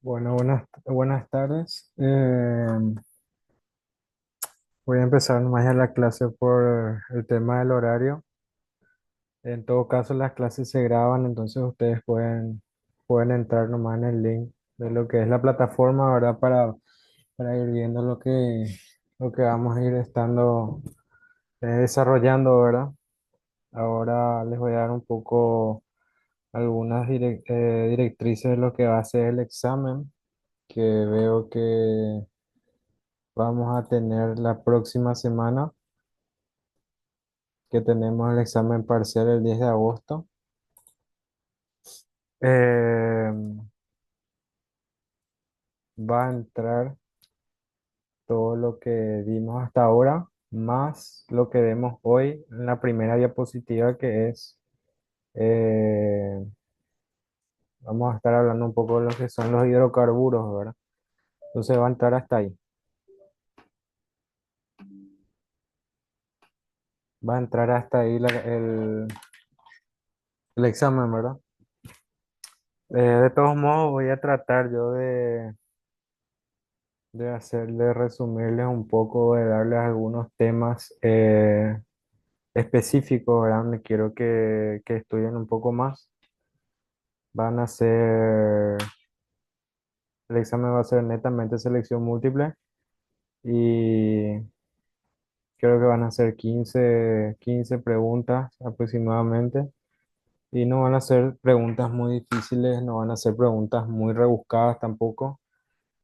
Bueno, buenas tardes. Voy a empezar nomás ya la clase por el tema del horario. En todo caso, las clases se graban, entonces ustedes pueden entrar nomás en el link de lo que es la plataforma, ¿verdad? Para ir viendo lo que vamos a ir estando desarrollando, ¿verdad? Ahora les voy a dar un poco algunas directrices de lo que va a ser el examen, que veo que vamos a tener la próxima semana, que tenemos el examen parcial el 10 de agosto. Eh, Va a entrar todo lo que vimos hasta ahora, más lo que vemos hoy en la primera diapositiva, que es, eh, vamos a estar hablando un poco de lo que son los hidrocarburos, ¿verdad? Entonces va a entrar hasta ahí. Va a entrar hasta ahí el examen, ¿verdad? De todos modos, voy a tratar yo de resumirles un poco, de darles algunos temas específicos, ¿verdad? Donde quiero que estudien un poco más. Van a ser, el examen va a ser netamente selección múltiple y creo que van a ser 15 preguntas aproximadamente. Y no van a ser preguntas muy difíciles, no van a ser preguntas muy rebuscadas tampoco.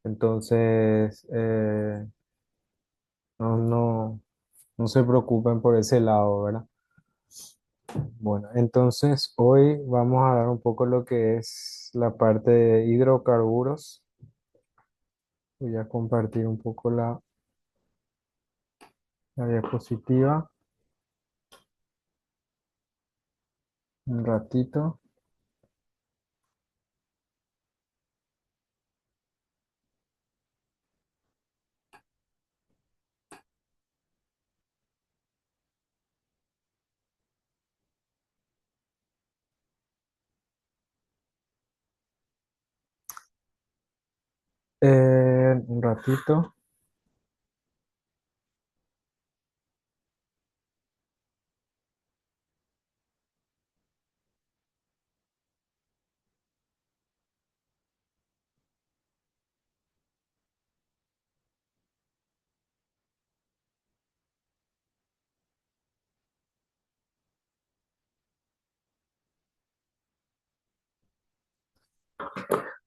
Entonces, no se preocupen por ese lado, ¿verdad? Bueno, entonces hoy vamos a dar un poco lo que es la parte de hidrocarburos. Voy a compartir un poco la diapositiva un ratito. Un ratito.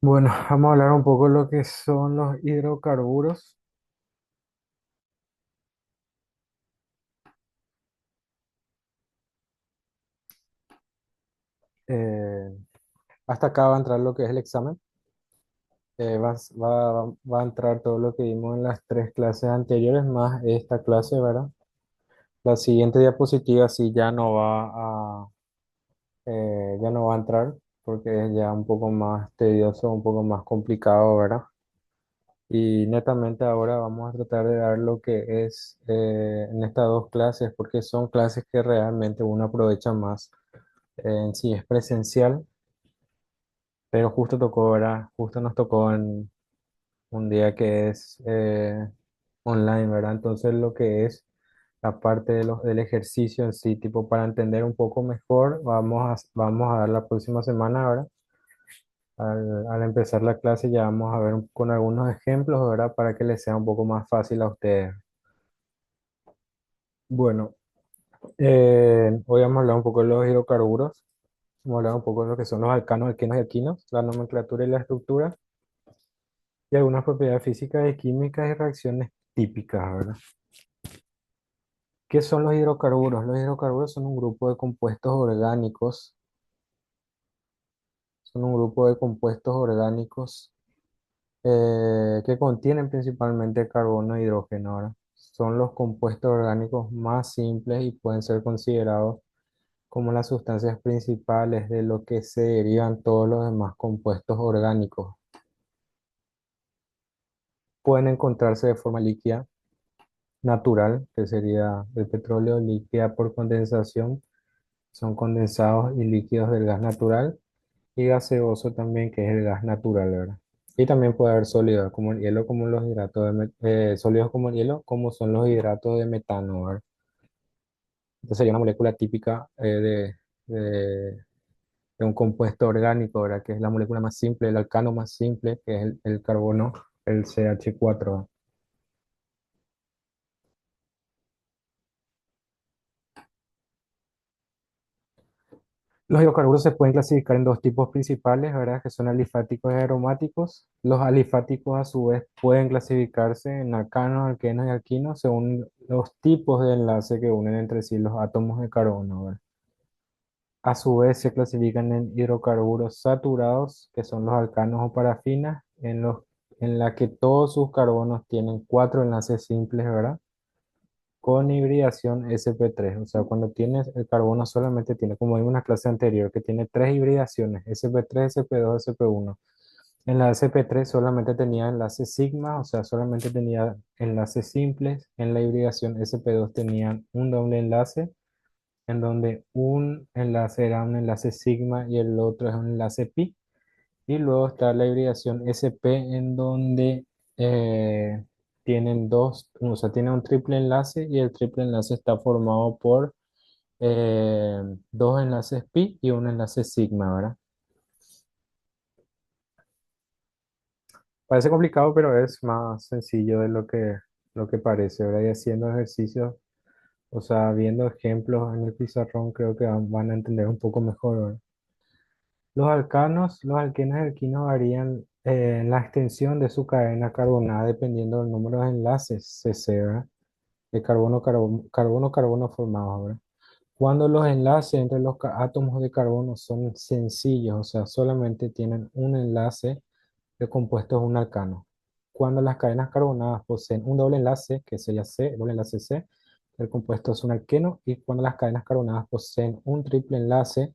Bueno, vamos a hablar un poco de lo que son los hidrocarburos. Eh, Hasta acá va a entrar lo que es el examen. Va a entrar todo lo que vimos en las tres clases anteriores, más esta clase, ¿verdad? La siguiente diapositiva sí ya no va a entrar porque es ya un poco más tedioso, un poco más complicado, ¿verdad? Y netamente ahora vamos a tratar de dar lo que es en estas dos clases, porque son clases que realmente uno aprovecha más. En sí es presencial, pero justo tocó, ¿verdad? Justo nos tocó en un día que es online, ¿verdad? Entonces lo que es la parte del ejercicio en sí, tipo para entender un poco mejor, vamos a dar la próxima semana, ¿verdad? Al empezar la clase ya vamos a ver con algunos ejemplos, ¿verdad? Para que les sea un poco más fácil a ustedes. Bueno, hoy vamos a hablar un poco de los hidrocarburos. Vamos a hablar un poco de lo que son los alcanos, alquenos y alquinos, la nomenclatura y la estructura, y algunas propiedades físicas y químicas y reacciones típicas, ¿verdad? ¿Qué son los hidrocarburos? Los hidrocarburos son un grupo de compuestos orgánicos, son un grupo de compuestos orgánicos que contienen principalmente carbono e hidrógeno, ¿verdad? Son los compuestos orgánicos más simples y pueden ser considerados como las sustancias principales de lo que se derivan todos los demás compuestos orgánicos. Pueden encontrarse de forma líquida, natural, que sería el petróleo, líquida por condensación, son condensados y líquidos del gas natural, y gaseoso también, que es el gas natural, ¿verdad? Y también puede haber sólidos como el hielo, como los hidratos sólidos como el hielo, como son los hidratos de metano, ¿verdad? Entonces sería una molécula típica de- de un compuesto orgánico, ¿verdad? Que es la molécula más simple, el alcano más simple, que es el carbono, el CH4. Los hidrocarburos se pueden clasificar en dos tipos principales, ¿verdad? Que son alifáticos y aromáticos. Los alifáticos, a su vez, pueden clasificarse en alcanos, alquenos y alquinos según los tipos de enlace que unen entre sí los átomos de carbono, ¿verdad? A su vez, se clasifican en hidrocarburos saturados, que son los alcanos o parafinas, en la que todos sus carbonos tienen cuatro enlaces simples, ¿verdad? Con hibridación sp3. O sea, cuando tienes el carbono solamente tiene, como vimos en la clase anterior, que tiene tres hibridaciones, sp3, sp2, sp1. En la sp3 solamente tenía enlaces sigma, o sea, solamente tenía enlaces simples. En la hibridación sp2 tenían un doble enlace, en donde un enlace era un enlace sigma y el otro es un enlace pi. Y luego está la hibridación sp, en donde eh, tienen dos, o sea, tiene un triple enlace y el triple enlace está formado por eh, dos enlaces pi y un enlace sigma, ¿verdad? Parece complicado, pero es más sencillo de lo que parece, ¿verdad? Y haciendo ejercicios, o sea, viendo ejemplos en el pizarrón, creo que van a entender un poco mejor, ¿verdad? Los alcanos, los alquenos y alquinos varían en la extensión de su cadena carbonada dependiendo del número de enlaces CC, ¿verdad? De carbono formados, ¿verdad? Cuando los enlaces entre los átomos de carbono son sencillos, o sea, solamente tienen un enlace, el compuesto es un alcano. Cuando las cadenas carbonadas poseen un doble enlace, que sería C, doble enlace C, el compuesto es un alqueno. Y cuando las cadenas carbonadas poseen un triple enlace,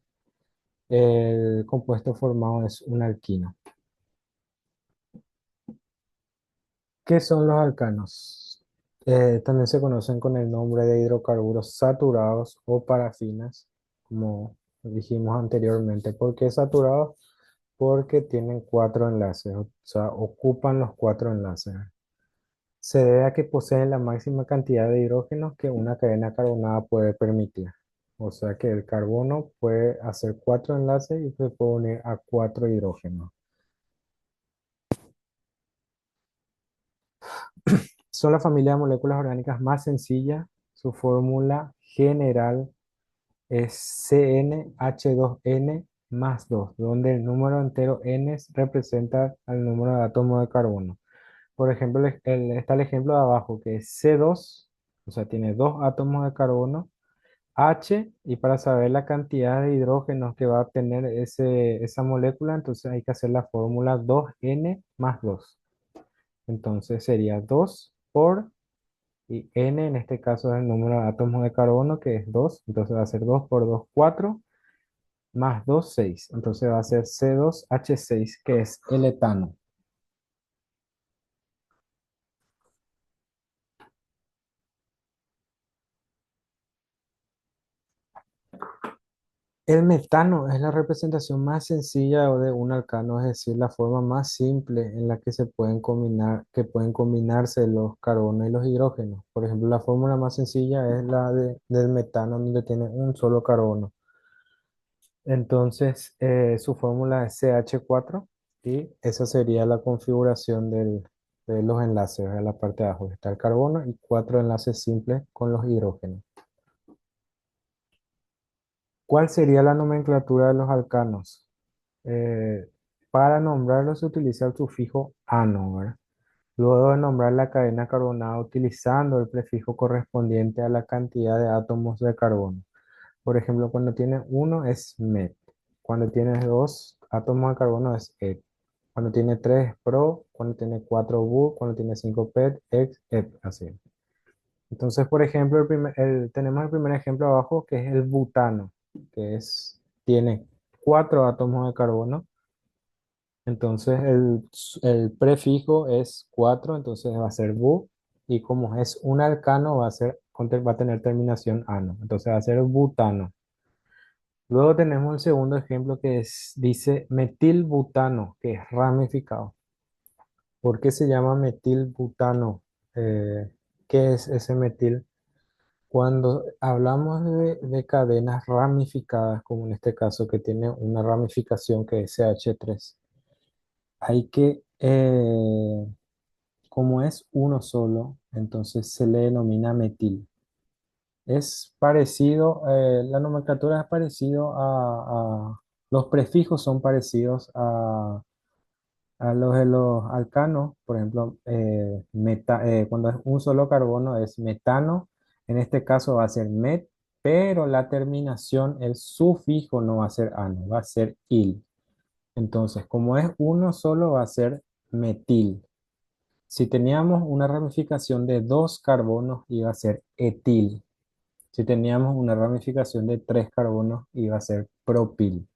el compuesto formado es un alquino. ¿Qué son los alcanos? También se conocen con el nombre de hidrocarburos saturados o parafinas, como dijimos anteriormente. ¿Por qué saturados? Porque tienen cuatro enlaces, o sea, ocupan los cuatro enlaces. Se debe a que poseen la máxima cantidad de hidrógenos que una cadena carbonada puede permitir. O sea que el carbono puede hacer cuatro enlaces y se puede unir a cuatro hidrógenos. Son la familia de moléculas orgánicas más sencilla. Su fórmula general es CnH2n más 2, donde el número entero n representa al número de átomos de carbono. Por ejemplo, está el ejemplo de abajo, que es C2, o sea, tiene dos átomos de carbono, H, y para saber la cantidad de hidrógenos que va a tener esa molécula, entonces hay que hacer la fórmula 2n más 2. Entonces sería 2 por, y n en este caso es el número de átomos de carbono, que es 2. Entonces va a ser 2 por 2 4, más 2 6. Entonces va a ser C2H6, que es el etano. El metano es la representación más sencilla de un alcano, es decir, la forma más simple en la que se pueden combinar, que pueden combinarse los carbonos y los hidrógenos. Por ejemplo, la fórmula más sencilla es la del metano, donde tiene un solo carbono. Entonces, su fórmula es CH4 y esa sería la configuración de los enlaces. En la parte de abajo está el carbono y cuatro enlaces simples con los hidrógenos. ¿Cuál sería la nomenclatura de los alcanos? Eh, para nombrarlos se utiliza el sufijo ano, ¿verdad? Luego de nombrar la cadena carbonada utilizando el prefijo correspondiente a la cantidad de átomos de carbono. Por ejemplo, cuando tiene uno es met. Cuando tiene dos átomos de carbono es et. Cuando tiene tres es pro. Cuando tiene cuatro bu. Cuando tiene cinco pet, ex, ep. Así. Entonces, por ejemplo, tenemos el primer ejemplo abajo, que es el butano, que tiene cuatro átomos de carbono. Entonces el prefijo es 4, entonces va a ser bu, y como es un alcano va a tener terminación ano, entonces va a ser butano. Luego tenemos el segundo ejemplo, dice metilbutano, que es ramificado. ¿Por qué se llama metilbutano? ¿Qué es ese metil? Cuando hablamos de cadenas ramificadas, como en este caso que tiene una ramificación que es CH3, hay que, como es uno solo, entonces se le denomina metil. Es parecido, la nomenclatura es parecido los prefijos son parecidos a los de los alcanos. Por ejemplo, cuando es un solo carbono es metano, en este caso va a ser met, pero la terminación, el sufijo no va a ser ano, va a ser il. Entonces, como es uno solo, va a ser metil. Si teníamos una ramificación de dos carbonos, iba a ser etil. Si teníamos una ramificación de tres carbonos, iba a ser propil.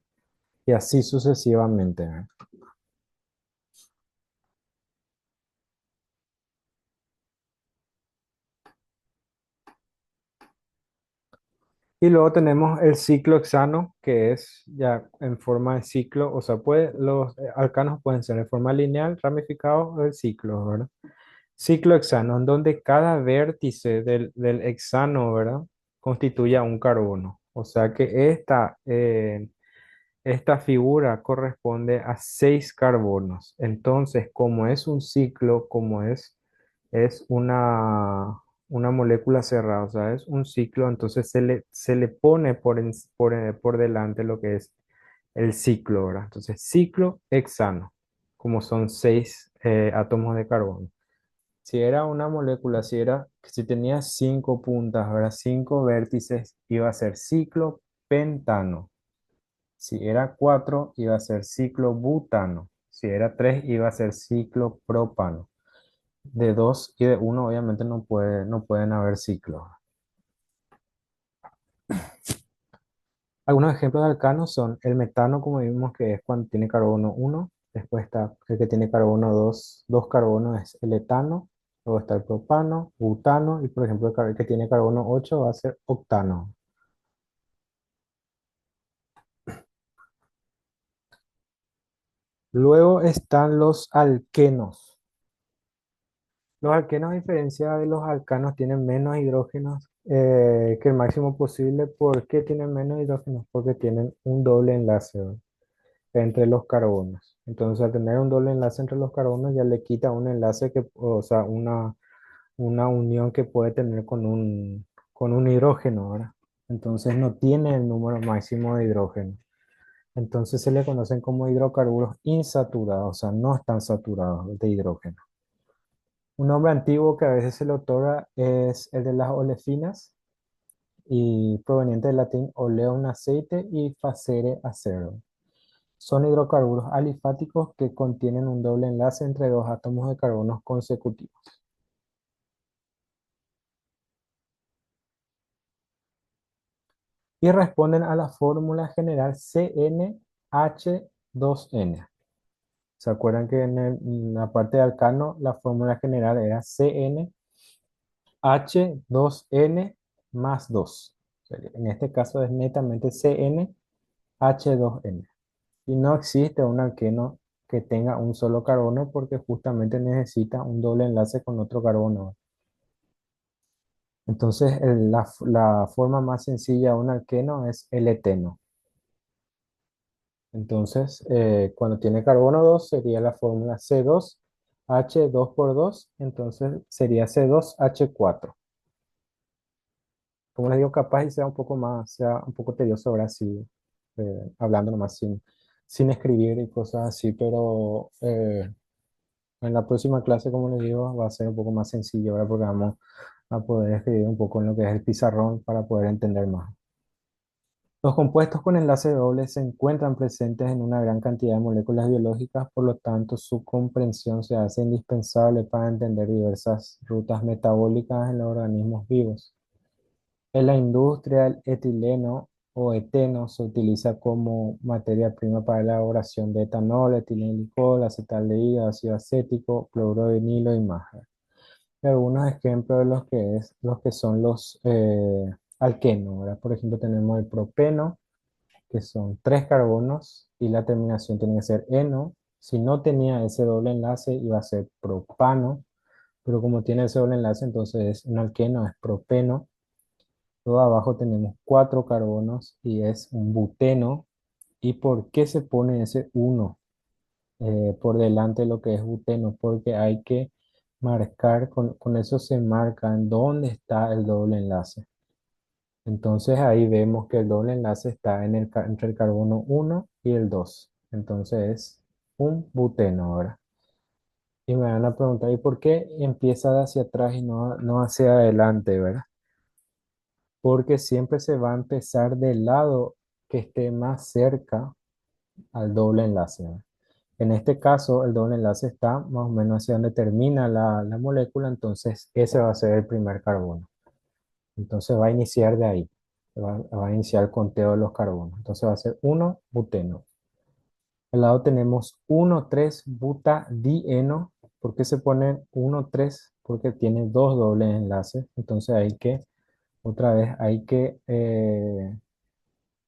Y así sucesivamente, ¿eh? Y luego tenemos el ciclo hexano, que es ya en forma de ciclo, o sea, los alcanos pueden ser de forma lineal, ramificados o de ciclo, ¿verdad? Ciclo hexano, en donde cada vértice del hexano, ¿verdad? Constituye a un carbono. O sea que esta figura corresponde a seis carbonos. Entonces, como es un ciclo, es una molécula cerrada, o sea, es un ciclo, entonces se le pone por delante lo que es el ciclo, ¿verdad? Entonces, ciclo hexano, como son seis átomos de carbono. Si era una molécula, si tenía cinco puntas, ¿verdad? Cinco vértices, iba a ser ciclo pentano. Si era 4 iba a ser ciclo butano. Si era 3 iba a ser ciclo propano. De 2 y de uno obviamente no pueden haber ciclos. Algunos ejemplos de alcanos son el metano, como vimos que es cuando tiene carbono uno. Después está el que tiene carbono dos carbonos es el etano. Luego está el propano, butano y por ejemplo el que tiene carbono 8 va a ser octano. Luego están los alquenos. Los alquenos, a diferencia de los alcanos, tienen menos hidrógenos que el máximo posible. ¿Por qué tienen menos hidrógenos? Porque tienen un doble enlace, ¿verdad? Entre los carbonos. Entonces, al tener un doble enlace entre los carbonos, ya le quita un enlace o sea, una unión que puede tener con un hidrógeno, ¿verdad? Entonces, no tiene el número máximo de hidrógeno. Entonces, se le conocen como hidrocarburos insaturados, o sea, no están saturados de hidrógeno. Un nombre antiguo que a veces se le otorga es el de las olefinas y proveniente del latín oleum aceite y facere acero. Son hidrocarburos alifáticos que contienen un doble enlace entre dos átomos de carbono consecutivos y responden a la fórmula general CnH2n. ¿Se acuerdan que en la parte de alcano la fórmula general era CnH2n más 2? En este caso es netamente CnH2n. Y no existe un alqueno que tenga un solo carbono porque justamente necesita un doble enlace con otro carbono. Entonces, la forma más sencilla de un alqueno es el eteno. Entonces, cuando tiene carbono 2 sería la fórmula C2H2 por 2, entonces sería C2H4. Como les digo, capaz y sea un poco tedioso ahora sí, hablando nomás sin escribir y cosas así, pero en la próxima clase, como les digo, va a ser un poco más sencillo ahora porque vamos a poder escribir un poco en lo que es el pizarrón para poder entender más. Los compuestos con enlace doble se encuentran presentes en una gran cantidad de moléculas biológicas, por lo tanto, su comprensión se hace indispensable para entender diversas rutas metabólicas en los organismos vivos. En la industria, el etileno o eteno se utiliza como materia prima para la elaboración de etanol, etilenglicol, acetaldehído, ácido acético, cloruro de vinilo y más. Y algunos ejemplos de los que son los alquenos, ¿verdad? Por ejemplo, tenemos el propeno, que son tres carbonos y la terminación tiene que ser eno, Si no tenía ese doble enlace, iba a ser propano, pero como tiene ese doble enlace, entonces es un alqueno, es propeno. Luego abajo tenemos cuatro carbonos y es un buteno. ¿Y por qué se pone ese uno por delante de lo que es buteno? Porque hay que marcar, con eso se marca en dónde está el doble enlace. Entonces ahí vemos que el doble enlace está entre el carbono uno y el 2. Entonces es un buteno ahora. Y me van a preguntar, ¿y por qué empieza de hacia atrás y no hacia adelante, verdad? Porque siempre se va a empezar del lado que esté más cerca al doble enlace, ¿verdad? En este caso, el doble enlace está más o menos hacia donde termina la molécula, entonces ese va a ser el primer carbono. Entonces va a iniciar de ahí, va a iniciar el conteo de los carbonos. Entonces va a ser uno buteno. Al lado tenemos uno 3 butadieno. ¿Por qué se pone uno 3? Porque tiene dos dobles enlaces. Entonces otra vez hay que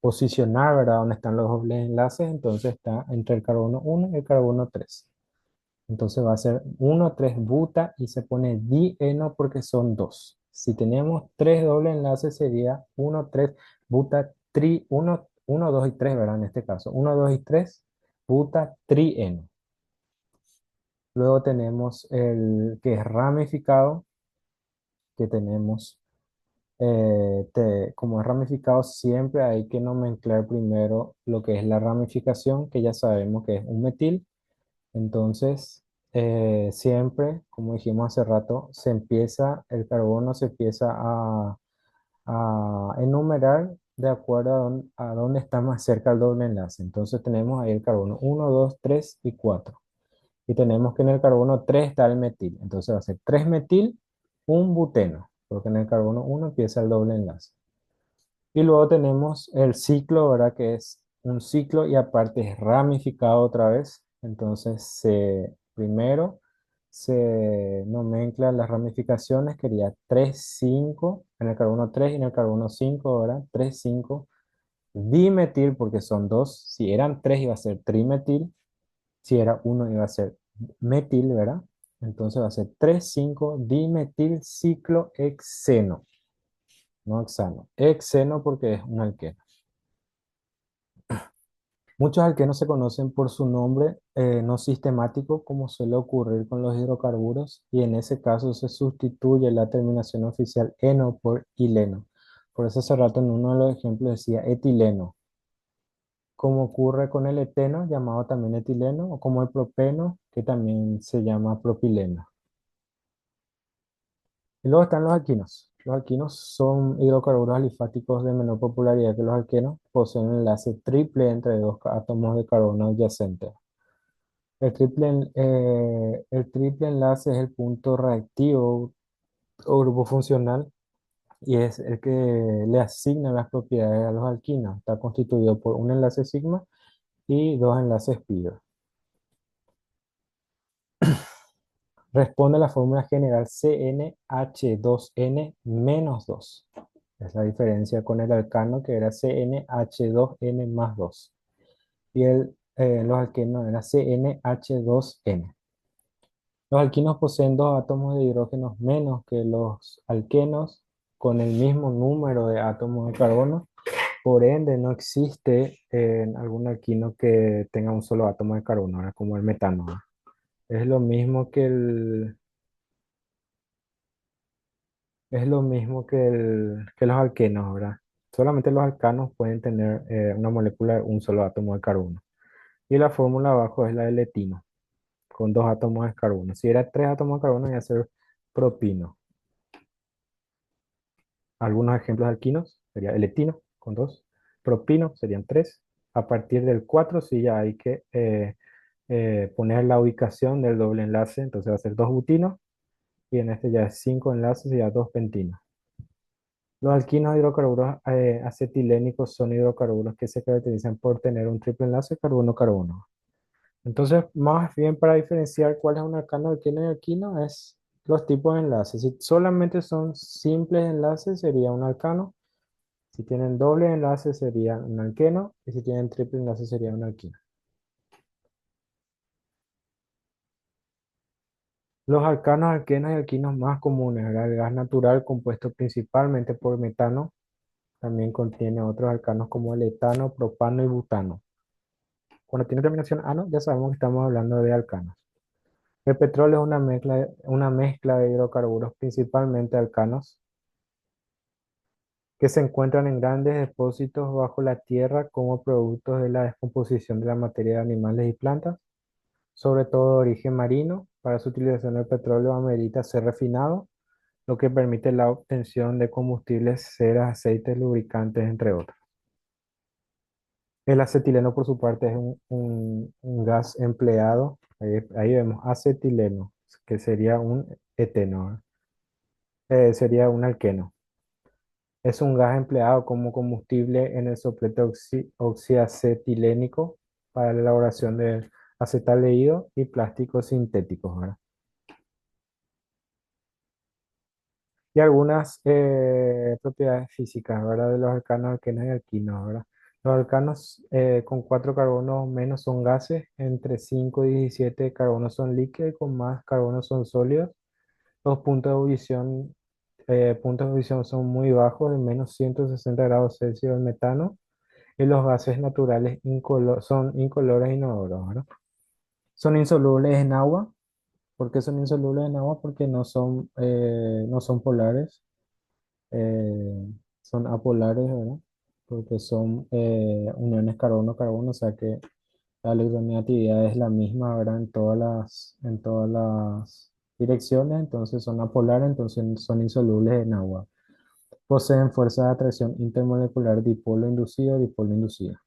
posicionar, ¿verdad? Dónde están los dobles enlaces. Entonces está entre el carbono uno y el carbono 3. Entonces va a ser uno 3 buta y se pone dieno porque son dos. Si tenemos tres dobles enlaces sería uno 3 buta tri, uno 2 y 3, ¿verdad? En este caso, uno 2 y 3 buta trieno. Luego tenemos el que es ramificado, que tenemos, como es ramificado, siempre hay que nomenclar primero lo que es la ramificación, que ya sabemos que es un metil. Entonces, siempre, como dijimos hace rato, el carbono se empieza a enumerar de acuerdo a dónde está más cerca el doble enlace. Entonces tenemos ahí el carbono uno 2 3 y 4. Y tenemos que en el carbono 3 está el metil. Entonces va a ser 3 metil, un buteno, porque en el carbono uno empieza el doble enlace. Y luego tenemos el ciclo, ¿verdad? Que es un ciclo y aparte es ramificado otra vez. Entonces, primero se nomenclan las ramificaciones, que sería 3 5 en el carbono 3 y en el carbono 5, ¿verdad? 3 5 dimetil, porque son dos. Si eran 3 iba a ser trimetil. Si era uno iba a ser metil, ¿verdad? Entonces va a ser 3 5 dimetil ciclohexeno, no hexano. Hexeno porque es un alqueno. Muchos alquenos se conocen por su nombre no sistemático, como suele ocurrir con los hidrocarburos, y en ese caso se sustituye la terminación oficial eno por ileno. Por eso hace rato en uno de los ejemplos decía etileno, como ocurre con el eteno, llamado también etileno, o como el propeno, que también se llama propileno. Y luego están los alquinos. Los alquinos son hidrocarburos alifáticos de menor popularidad que los alquenos, poseen un enlace triple entre dos átomos de carbono adyacentes. El triple enlace es el punto reactivo o grupo funcional y es el que le asigna las propiedades a los alquinos. Está constituido por un enlace sigma y dos enlaces pi. Responde a la fórmula general CnH2n menos 2. Es la diferencia con el alcano que era CnH2n más 2. Y los alquenos era CnH2n. Los alquinos poseen dos átomos de hidrógeno menos que los alquenos con el mismo número de átomos de carbono. Por ende, no existe algún alquino que tenga un solo átomo de carbono, ¿verdad? Como el metano, ¿verdad? Es lo mismo que los alquenos, ¿verdad? Solamente los alcanos pueden tener una molécula de un solo átomo de carbono. Y la fórmula abajo es la del etino, con dos átomos de carbono. Si era tres átomos de carbono, iba a ser propino. Algunos ejemplos de alquinos sería el etino con dos, propino serían tres. A partir del 4 sí ya hay que poner la ubicación del doble enlace, entonces va a ser dos butinos y en este ya es cinco enlaces y ya dos pentinos. Los alquinos hidrocarburos acetilénicos son hidrocarburos que se caracterizan por tener un triple enlace carbono-carbono. Entonces, más bien para diferenciar cuál es un alcano de quién es alquino es los tipos de enlaces. Si solamente son simples enlaces sería un alcano. Si tienen doble enlace sería un alqueno y si tienen triple enlace sería un alquino. Los alcanos, alquenos y alquinos más comunes, ¿verdad? El gas natural compuesto principalmente por metano también contiene otros alcanos como el etano, propano y butano. Cuando tiene terminación ano, ya sabemos que estamos hablando de alcanos. El petróleo es una mezcla de hidrocarburos, principalmente alcanos, que se encuentran en grandes depósitos bajo la tierra como productos de la descomposición de la materia de animales y plantas, sobre todo de origen marino. Para su utilización, el petróleo amerita ser refinado, lo que permite la obtención de combustibles, ceras, aceites, lubricantes, entre otros. El acetileno, por su parte, es un gas empleado. Ahí vemos acetileno, que sería un eteno, sería un alqueno. Es un gas empleado como combustible en el soplete oxiacetilénico para la elaboración de acetaldehído y plásticos sintéticos, ¿verdad? Y algunas propiedades físicas, ¿verdad? De los alcanos, alquenos y alquinos, ¿verdad? Los alcanos con 4 carbonos menos son gases, entre 5 y 17 carbonos son líquidos y con más carbonos son sólidos. Los puntos de ebullición son muy bajos, de menos 160 grados Celsius el metano, y los gases naturales son incolores e inodoros, ¿verdad? Son insolubles en agua. ¿Por qué son insolubles en agua? Porque no son polares, eh, son apolares, ¿verdad? Porque son uniones carbono-carbono, o sea que la electronegatividad es la misma, ¿verdad? En todas las direcciones, entonces son apolares, entonces son insolubles en agua. Poseen fuerza de atracción intermolecular dipolo inducido, dipolo inducida.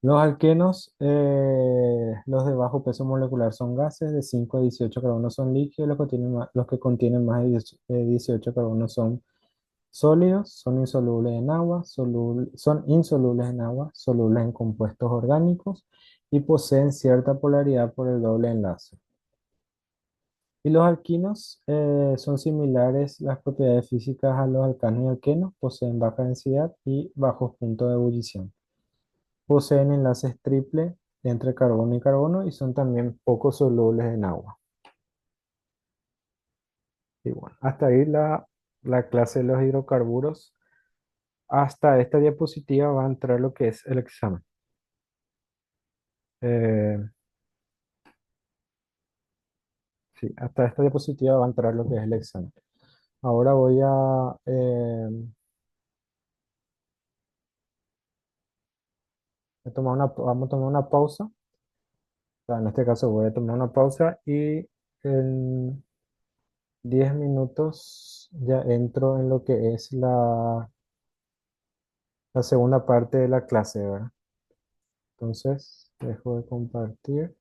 Los alquenos, los de bajo peso molecular son gases, de 5 a 18 carbonos son líquidos, los que contienen más de 18 carbonos son sólidos, son insolubles en agua, son insolubles en agua, solubles en compuestos orgánicos y poseen cierta polaridad por el doble enlace. Y los alquinos son similares las propiedades físicas a los alcanos y alquenos, poseen baja densidad y bajos puntos de ebullición. Poseen enlaces triple entre carbono y carbono y son también poco solubles en agua. Y bueno, hasta ahí la clase de los hidrocarburos. Hasta esta diapositiva va a entrar lo que es el examen. Eh, sí, hasta esta diapositiva va a entrar lo que es el examen. Ahora vamos a tomar una pausa. O sea, en este caso voy a tomar una pausa y en 10 minutos ya entro en lo que es la segunda parte de la clase, ¿verdad? Entonces, dejo de compartir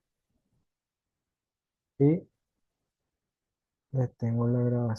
y detengo la grabación.